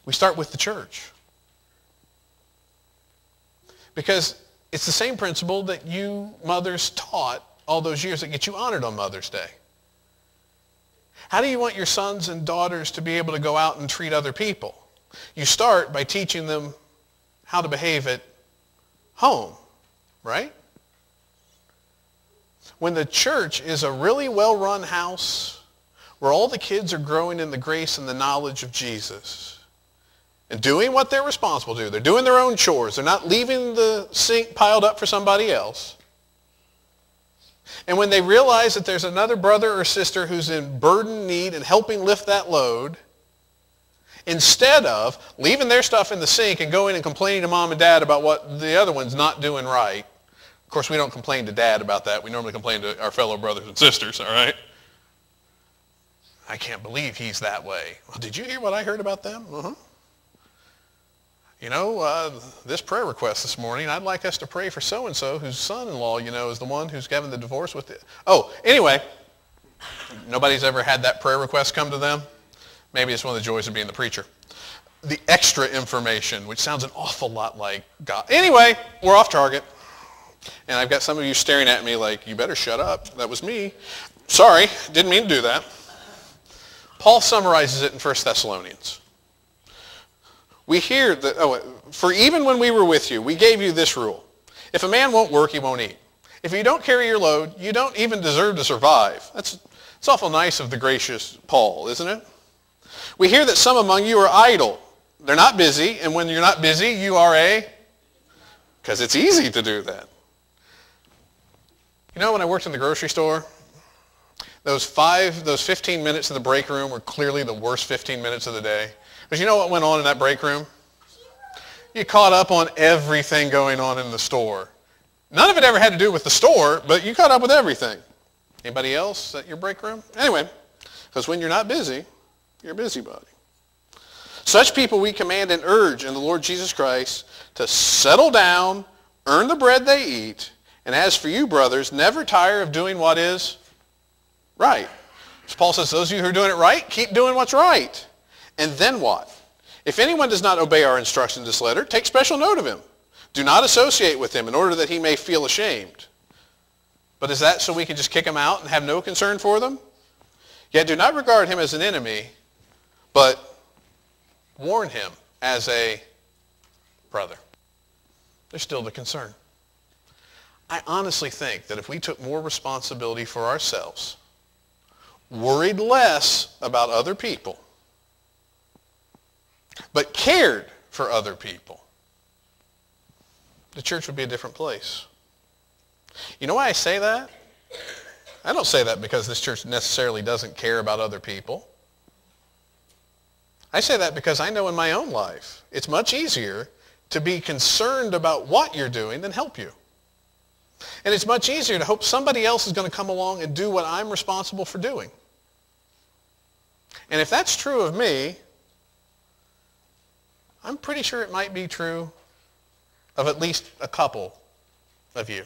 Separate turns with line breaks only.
We start with the church. Because it's the same principle that you mothers taught all those years that get you honored on Mother's Day. How do you want your sons and daughters to be able to go out and treat other people? You start by teaching them how to behave at home, right? When the church is a really well-run house where all the kids are growing in the grace and the knowledge of Jesus and doing what they're responsible to do, they're doing their own chores, they're not leaving the sink piled up for somebody else. And when they realize that there's another brother or sister who's in burden need and helping lift that load, instead of leaving their stuff in the sink and going and complaining to mom and dad about what the other one's not doing right. Of course, we don't complain to dad about that. We normally complain to our fellow brothers and sisters, all right? I can't believe he's that way. Well, did you hear what I heard about them? Uh-huh. You know, this prayer request this morning, I'd like us to pray for so-and-so whose son-in-law, you know, is the one who's having the divorce with it. Oh, anyway, nobody's ever had that prayer request come to them? Maybe it's one of the joys of being the preacher. The extra information, which sounds an awful lot like God. Anyway, we're off target. And I've got some of you staring at me like, you better shut up. That was me. Sorry, didn't mean to do that. Paul summarizes it in 1 Thessalonians. We hear that, for even when we were with you, we gave you this rule. If a man won't work, he won't eat. If you don't carry your load, you don't even deserve to survive. It's awful nice of the gracious Paul, isn't it? We hear that some among you are idle. They're not busy, and when you're not busy, you are because it's easy to do that. You know, when I worked in the grocery store, those 15 minutes in the break room were clearly the worst 15 minutes of the day. Because you know what went on in that break room? You caught up on everything going on in the store. None of it ever had to do with the store, but you caught up with everything. Anybody else at your break room? Anyway, because when you're not busy, you're a busybody. Such people we command and urge in the Lord Jesus Christ to settle down, earn the bread they eat, and as for you, brothers, never tire of doing what is right. As Paul says, those of you who are doing it right, keep doing what's right. And then what? If anyone does not obey our instructions in this letter, take special note of him. Do not associate with him in order that he may feel ashamed. But is that so we can just kick him out and have no concern for them? Yet do not regard him as an enemy, but warn him as a brother. There's still the concern. I honestly think that if we took more responsibility for ourselves, worried less about other people, but cared for other people, the church would be a different place. You know why I say that? I don't say that because this church necessarily doesn't care about other people. I say that because I know in my own life, it's much easier to be concerned about what you're doing than help you. And it's much easier to hope somebody else is going to come along and do what I'm responsible for doing. And if that's true of me, I'm pretty sure it might be true of at least a couple of you.